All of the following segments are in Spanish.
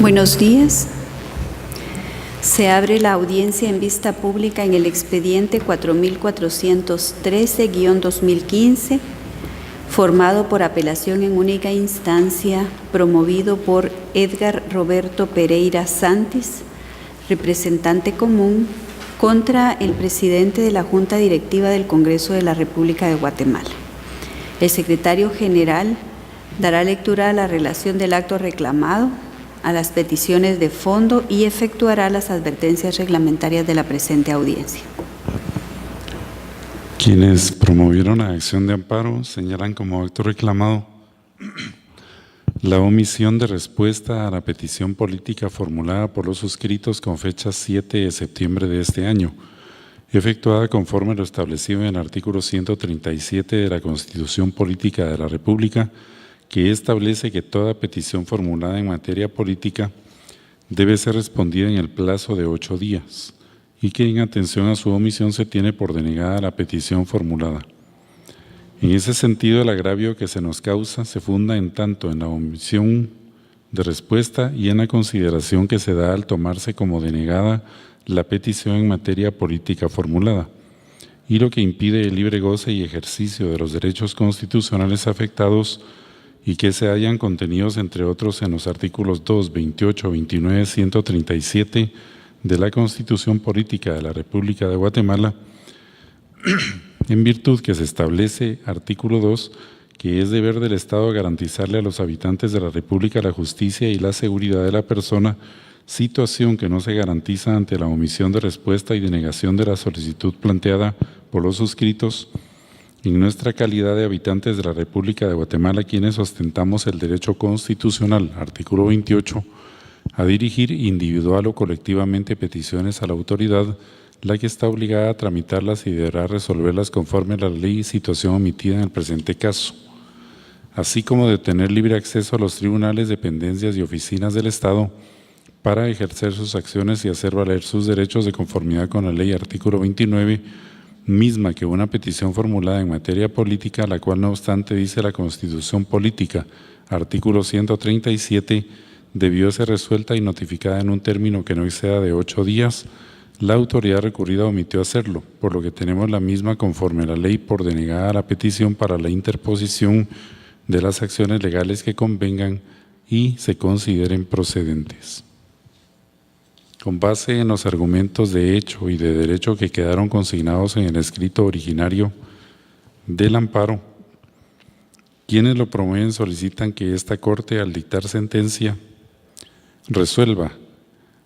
Buenos días. Se abre la audiencia en vista pública en el expediente 4413-2015, formado por apelación en única instancia, promovido por Edgar Roberto Pereira Santis, representante común, contra el presidente de la Junta Directiva del Congreso de la República de Guatemala. El secretario general dará lectura a la relación del acto reclamado, a las peticiones de fondo y efectuará las advertencias reglamentarias de la presente audiencia. Quienes promovieron la acción de amparo señalan como acto reclamado la omisión de respuesta a la petición política formulada por los suscritos con fecha 7 de septiembre de este año, efectuada conforme a lo establecido en el artículo 137 de la Constitución Política de la República, que establece que toda petición formulada en materia política debe ser respondida en el plazo de 8 días y que en atención a su omisión se tiene por denegada la petición formulada. En ese sentido, el agravio que se nos causa se funda en tanto en la omisión de respuesta y en la consideración que se da al tomarse como denegada la petición en materia política formulada, y lo que impide el libre goce y ejercicio de los derechos constitucionales afectados y que se hallan contenidos, entre otros, en los artículos 2, 28, 29, 137 de la Constitución Política de la República de Guatemala, en virtud que se establece, artículo 2, que es deber del Estado garantizarle a los habitantes de la República la justicia y la seguridad de la persona, situación que no se garantiza ante la omisión de respuesta y denegación de la solicitud planteada por los suscritos. En nuestra calidad de habitantes de la República de Guatemala, quienes ostentamos el derecho constitucional, artículo 28, a dirigir individual o colectivamente peticiones a la autoridad, la que está obligada a tramitarlas y deberá resolverlas conforme a la ley y situación omitida en el presente caso, así como de tener libre acceso a los tribunales, dependencias y oficinas del Estado para ejercer sus acciones y hacer valer sus derechos de conformidad con la ley, artículo 29, misma que una petición formulada en materia política, la cual no obstante dice la Constitución Política, artículo 137, debió ser resuelta y notificada en un término que no exceda de 8 días, la autoridad recurrida omitió hacerlo, por lo que tenemos la misma conforme a la ley por denegada la petición para la interposición de las acciones legales que convengan y se consideren procedentes. Con base en los argumentos de hecho y de derecho que quedaron consignados en el escrito originario del amparo, quienes lo promueven solicitan que esta Corte, al dictar sentencia, resuelva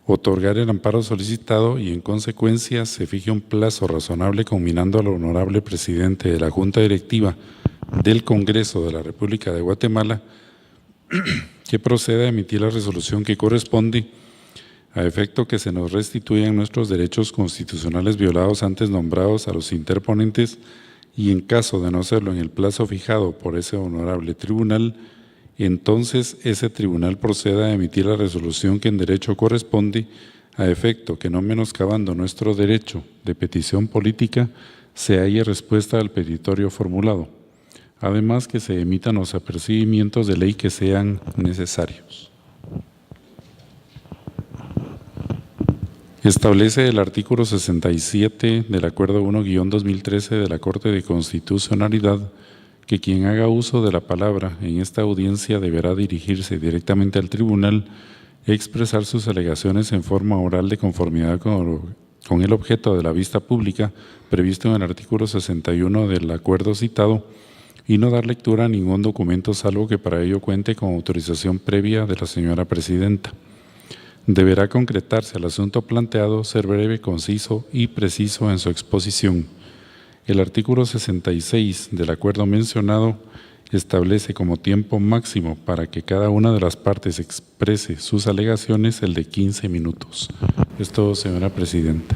otorgar el amparo solicitado y en consecuencia se fije un plazo razonable combinando al honorable presidente de la Junta Directiva del Congreso de la República de Guatemala que proceda a emitir la resolución que corresponde a efecto que se nos restituyan nuestros derechos constitucionales violados antes nombrados a los interponentes y en caso de no serlo en el plazo fijado por ese honorable tribunal, entonces ese tribunal proceda a emitir la resolución que en derecho corresponde a efecto que no menoscabando nuestro derecho de petición política se halle respuesta al petitorio formulado, además que se emitan los apercibimientos de ley que sean necesarios. Establece el artículo 67 del Acuerdo 1-2013 de la Corte de Constitucionalidad que quien haga uso de la palabra en esta audiencia deberá dirigirse directamente al tribunal, expresar sus alegaciones en forma oral de conformidad con el objeto de la vista pública previsto en el artículo 61 del acuerdo citado y no dar lectura a ningún documento salvo que para ello cuente con autorización previa de la señora presidenta. Deberá concretarse el asunto planteado, ser breve, conciso y preciso en su exposición. El artículo 66 del acuerdo mencionado establece como tiempo máximo para que cada una de las partes exprese sus alegaciones el de 15 minutos. Es todo, señora presidenta.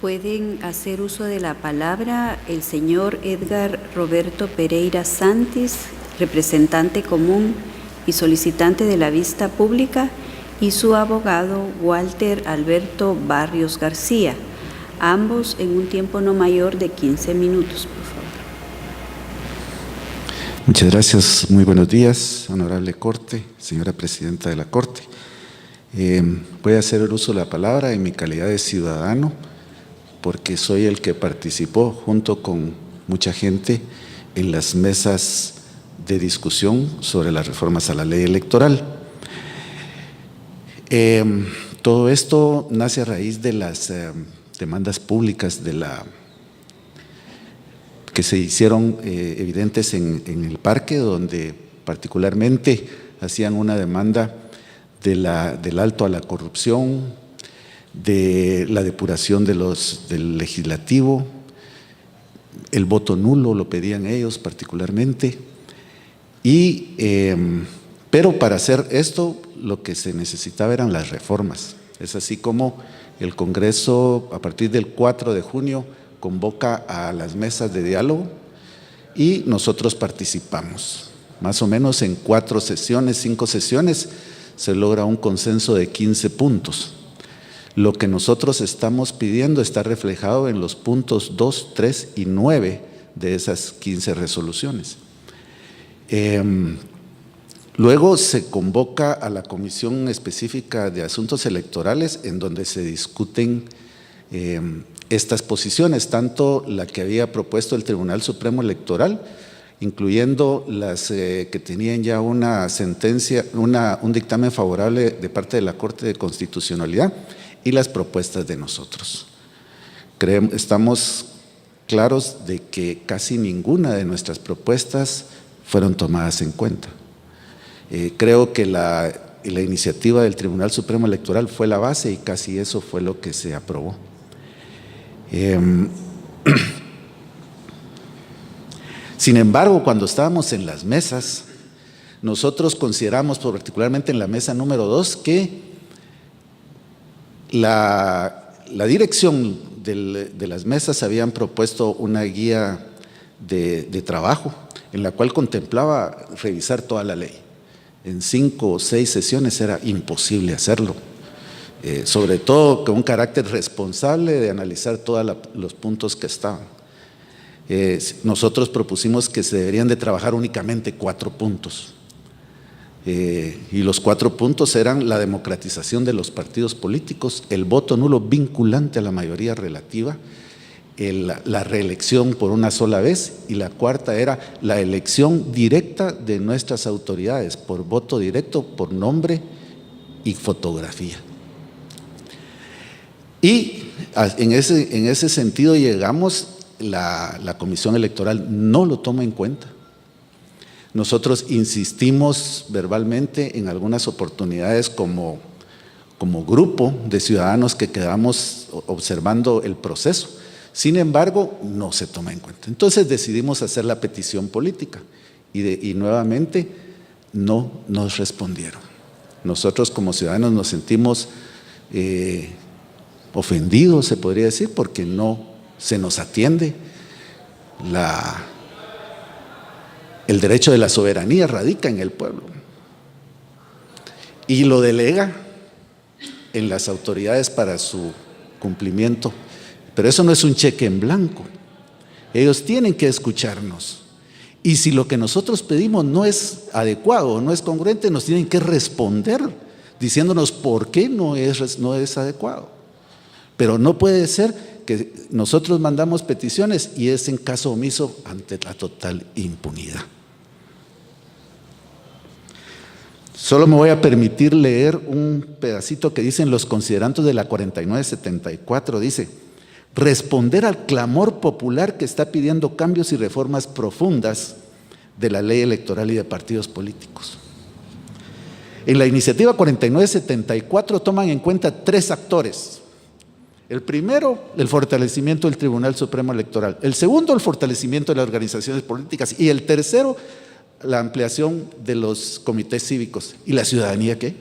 Pueden hacer uso de la palabra el señor Edgar Roberto Pereira Santis, representante común y solicitante de la vista pública, y su abogado Walter Alberto Barrios García, ambos en un tiempo no mayor de 15 minutos, por favor. Muchas gracias. Muy buenos días, honorable Corte, señora Presidenta de la Corte. Voy a hacer el uso de la palabra en mi calidad de ciudadano, porque soy el que participó junto con mucha gente en las mesas de discusión sobre las reformas a la ley electoral. Todo esto nace a raíz de las demandas públicas que se hicieron evidentes en el parque, donde particularmente hacían una demanda del alto a la corrupción, de la depuración del legislativo, el voto nulo lo pedían ellos particularmente, pero para hacer esto lo que se necesitaba eran las reformas. Es así como el Congreso, a partir del 4 de junio, convoca a las mesas de diálogo y nosotros participamos. Más o menos en 5 sesiones, se logra un consenso de 15 puntos. Lo que nosotros estamos pidiendo está reflejado en los puntos 2, 3 y 9 de esas 15 resoluciones. Luego se convoca a la Comisión Específica de Asuntos Electorales, en donde se discuten estas posiciones, tanto la que había propuesto el Tribunal Supremo Electoral, incluyendo las que tenían ya una sentencia, un dictamen favorable de parte de la Corte de Constitucionalidad, y las propuestas de nosotros. Estamos claros de que casi ninguna de nuestras propuestas fueron tomadas en cuenta. Creo que la iniciativa del Tribunal Supremo Electoral fue la base y casi eso fue lo que se aprobó. Sin embargo, cuando estábamos en las mesas, nosotros consideramos, particularmente en la mesa número 2, que la dirección de las mesas habían propuesto una guía de trabajo en la cual contemplaba revisar toda la ley. En 5 o 6 sesiones era imposible hacerlo, sobre todo con un carácter responsable de analizar todos los puntos que estaban. Nosotros propusimos que se deberían de trabajar únicamente 4 puntos. Y los 4 puntos eran la democratización de los partidos políticos, el voto nulo vinculante a la mayoría relativa, la reelección por una sola vez, y la cuarta era la elección directa de nuestras autoridades por voto directo, por nombre y fotografía. Y en ese sentido llegamos, la Comisión Electoral no lo toma en cuenta. Nosotros insistimos verbalmente en algunas oportunidades como grupo de ciudadanos que quedamos observando el proceso. Sin embargo, no se toma en cuenta. Entonces decidimos hacer la petición política y nuevamente no nos respondieron. Nosotros como ciudadanos nos sentimos ofendidos, se podría decir, porque no se nos atiende. El derecho de la soberanía radica en el pueblo y lo delega en las autoridades para su cumplimiento, pero eso no es un cheque en blanco. Ellos tienen que escucharnos, y si lo que nosotros pedimos no es adecuado, no es congruente, nos tienen que responder diciéndonos por qué no es adecuado. Pero no puede ser que nosotros mandamos peticiones y es en caso omiso ante la total impunidad. Solo me voy a permitir leer un pedacito que dicen los considerandos de la 4974. Dice: responder al clamor popular que está pidiendo cambios y reformas profundas de la ley electoral y de partidos políticos. En la iniciativa 4974 toman en cuenta 3 actores. El primero, el fortalecimiento del Tribunal Supremo Electoral. El segundo, el fortalecimiento de las organizaciones políticas. Y el tercero, la ampliación de los comités cívicos. ¿Y la ciudadanía qué?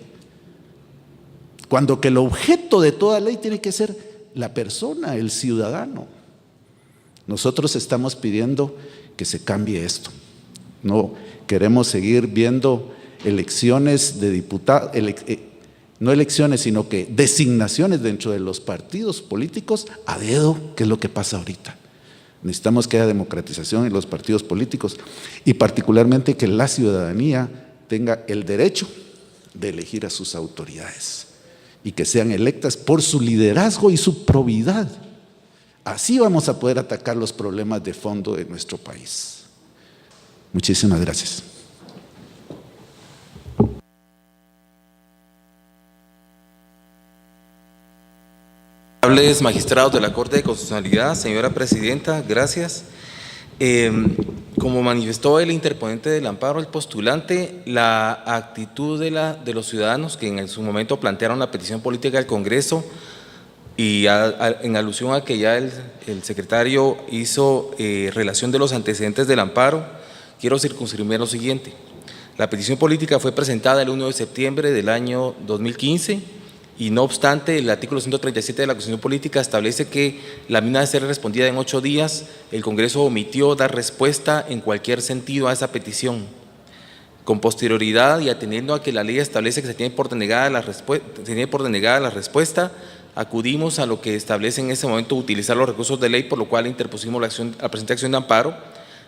Cuando que el objeto de toda ley tiene que ser la persona, el ciudadano. Nosotros estamos pidiendo que se cambie esto. No queremos seguir viendo elecciones de diputados, no elecciones, sino que designaciones dentro de los partidos políticos a dedo, que es lo que pasa ahorita. Necesitamos que haya democratización en los partidos políticos y particularmente que la ciudadanía tenga el derecho de elegir a sus autoridades. y que sean electas por su liderazgo y su probidad. Así vamos a poder atacar los problemas de fondo de nuestro país. Muchísimas gracias. Honorables magistrados de la Corte de Constitucionalidad, señora presidenta, gracias. Como manifestó el interponente del amparo, el postulante, la actitud de los ciudadanos que en su momento plantearon la petición política del Congreso y en alusión a que ya el secretario hizo relación de los antecedentes del amparo, quiero circunscribir lo siguiente. La petición política fue presentada el 1 de septiembre del año 2015 y no obstante el artículo 137 de la Constitución Política establece que la misma debe ser respondida en 8 días. El Congreso omitió dar respuesta en cualquier sentido a esa petición. Con posterioridad y atendiendo a que la ley establece que se tiene por denegada la respuesta, acudimos a lo que establece en ese momento utilizar los recursos de ley, por lo cual interpusimos la presente acción de amparo,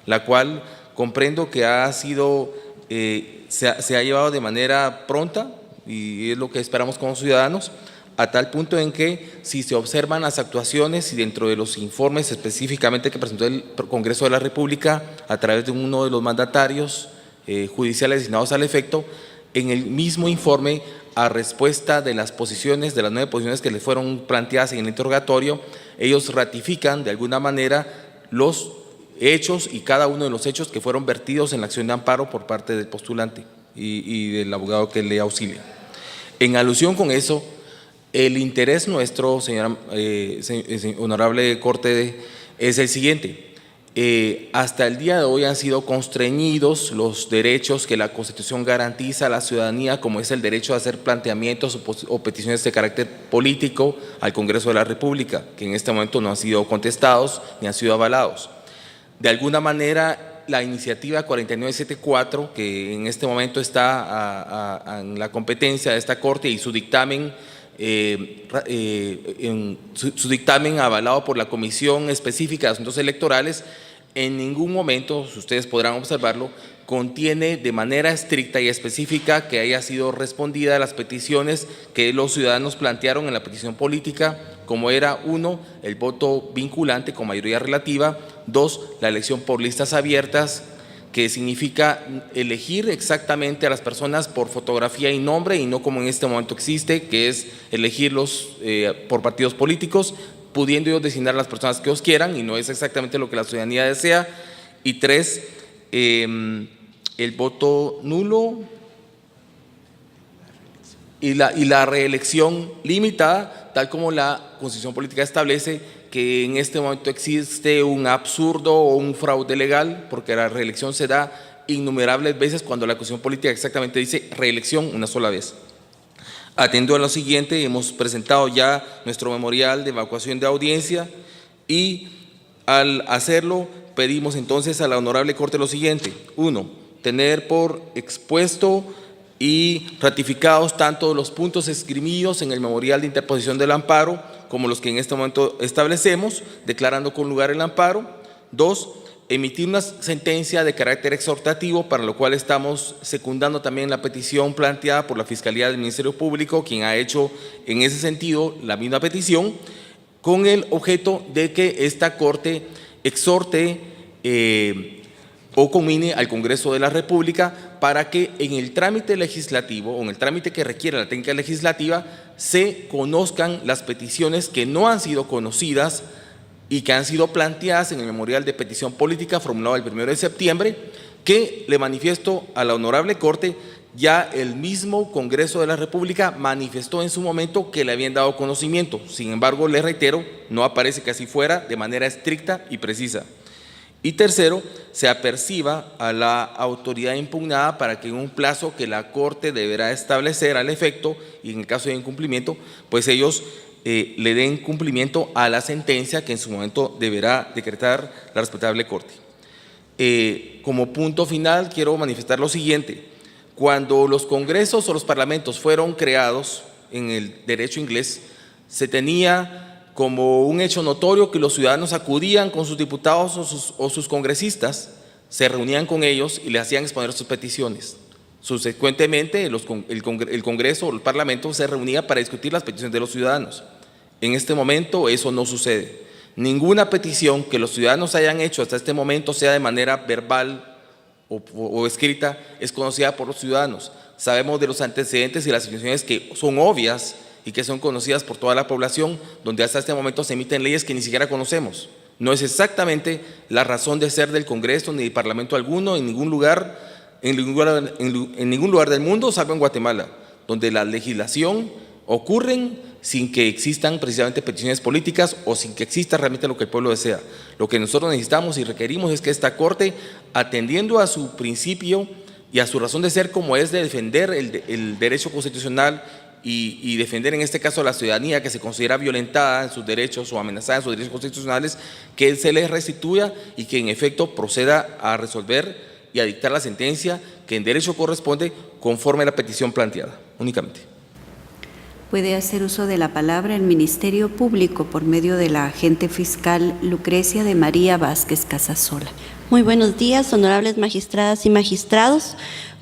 la cual comprendo que se ha llevado de manera pronta, y es lo que esperamos como ciudadanos, a tal punto en que si se observan las actuaciones y dentro de los informes específicamente que presentó el Congreso de la República a través de uno de los mandatarios judiciales designados al efecto, en el mismo informe, a respuesta de las posiciones, de las 9 posiciones que le fueron planteadas en el interrogatorio, ellos ratifican de alguna manera los hechos y cada uno de los hechos que fueron vertidos en la acción de amparo por parte del postulante y del abogado que le auxilia. En alusión con eso, el interés nuestro, señora honorable Corte, es el siguiente. Hasta el día de hoy han sido constreñidos los derechos que la Constitución garantiza a la ciudadanía, como es el derecho a hacer planteamientos o peticiones de carácter político al Congreso de la República, que en este momento no han sido contestados ni han sido avalados. De alguna manera, la iniciativa 4974, que en este momento está en la competencia de esta Corte y su dictamen, su dictamen avalado por la Comisión Específica de Asuntos Electorales, en ningún momento, si ustedes podrán observarlo, contiene de manera estricta y específica que haya sido respondida a las peticiones que los ciudadanos plantearon en la petición política, como era 1, el voto vinculante con mayoría relativa, 2, la elección por listas abiertas, que significa elegir exactamente a las personas por fotografía y nombre y no como en este momento existe, que es elegirlos por partidos políticos, pudiendo ellos designar a las personas que ellos quieran y no es exactamente lo que la ciudadanía desea. Y 3, el voto nulo y la reelección limitada, tal como la Constitución Política establece que en este momento existe un absurdo o un fraude legal, porque la reelección se da innumerables veces cuando la Constitución Política exactamente dice reelección una sola vez. Atendiendo a lo siguiente, hemos presentado ya nuestro memorial de evacuación de audiencia y al hacerlo pedimos entonces a la honorable Corte lo siguiente: 1, tener por expuesto y ratificados tanto los puntos esgrimidos en el memorial de interposición del amparo como los que en este momento establecemos, declarando con lugar el amparo. 2, emitir una sentencia de carácter exhortativo, para lo cual estamos secundando también la petición planteada por la Fiscalía del Ministerio Público, quien ha hecho en ese sentido la misma petición, con el objeto de que esta Corte exhorte o conmine al Congreso de la República para que en el trámite legislativo o en el trámite que requiere la técnica legislativa se conozcan las peticiones que no han sido conocidas y que han sido planteadas en el memorial de petición política formulado el 1 de septiembre, que le manifiesto a la honorable Corte, ya el mismo Congreso de la República manifestó en su momento que le habían dado conocimiento. Sin embargo, le reitero, no aparece que así fuera de manera estricta y precisa. Y tercero, se aperciba a la autoridad impugnada para que en un plazo que la Corte deberá establecer al efecto, y en el caso de incumplimiento, pues ellos le den cumplimiento a la sentencia que en su momento deberá decretar la respetable Corte. Como punto final, quiero manifestar lo siguiente: cuando los congresos o los parlamentos fueron creados en el derecho inglés, se tenía como un hecho notorio que los ciudadanos acudían con sus diputados o sus congresistas, se reunían con ellos y les hacían exponer sus peticiones. Subsecuentemente, el Congreso o el Parlamento se reunía para discutir las peticiones de los ciudadanos. En este momento eso no sucede. Ninguna petición que los ciudadanos hayan hecho hasta este momento, sea de manera verbal o escrita, es conocida por los ciudadanos. Sabemos de los antecedentes y las situaciones que son obvias y que son conocidas por toda la población, donde hasta este momento se emiten leyes que ni siquiera conocemos. No es exactamente la razón de ser del Congreso ni del Parlamento alguno en ningún lugar del mundo, salvo en Guatemala, donde la legislación ocurren sin que existan precisamente peticiones políticas o sin que exista realmente lo que el pueblo desea. Lo que nosotros necesitamos y requerimos es que esta Corte, atendiendo a su principio y a su razón de ser, como es de defender el derecho constitucional y defender en este caso a la ciudadanía que se considera violentada en sus derechos o amenazada en sus derechos constitucionales, que se les restituya y que en efecto proceda a resolver y a dictar la sentencia que en derecho corresponde conforme a la petición planteada, únicamente. Puede hacer uso de la palabra el Ministerio Público por medio de la agente fiscal Lucrecia de María Vázquez Casasola. Muy buenos días, honorables magistradas y magistrados.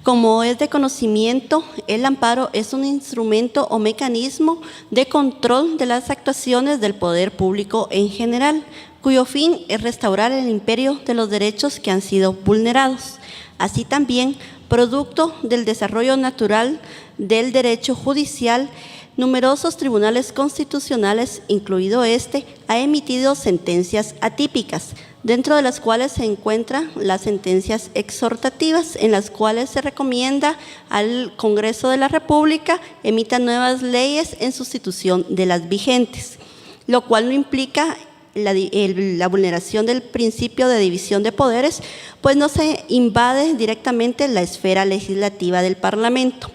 Como es de conocimiento, el amparo es un instrumento o mecanismo de control de las actuaciones del poder público en general, cuyo fin es restaurar el imperio de los derechos que han sido vulnerados. Así también, producto del desarrollo natural del derecho judicial, numerosos tribunales constitucionales, incluido este, ha emitido sentencias atípicas, dentro de las cuales se encuentran las sentencias exhortativas, en las cuales se recomienda al Congreso de la República emita nuevas leyes en sustitución de las vigentes, lo cual no implica la vulneración del principio de división de poderes, pues no se invade directamente la esfera legislativa del Parlamento.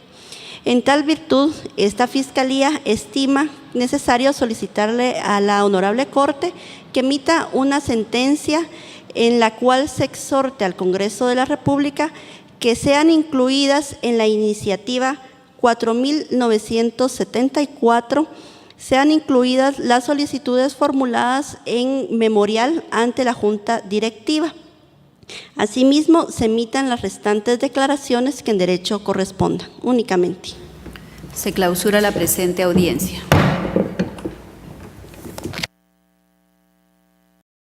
En tal virtud, esta Fiscalía estima necesario solicitarle a la Honorable Corte que emita una sentencia en la cual se exhorte al Congreso de la República que sean incluidas en la iniciativa 4974, sean incluidas las solicitudes formuladas en memorial ante la Junta Directiva. Asimismo, se emitan las restantes declaraciones que en derecho correspondan, únicamente. Se clausura la presente audiencia.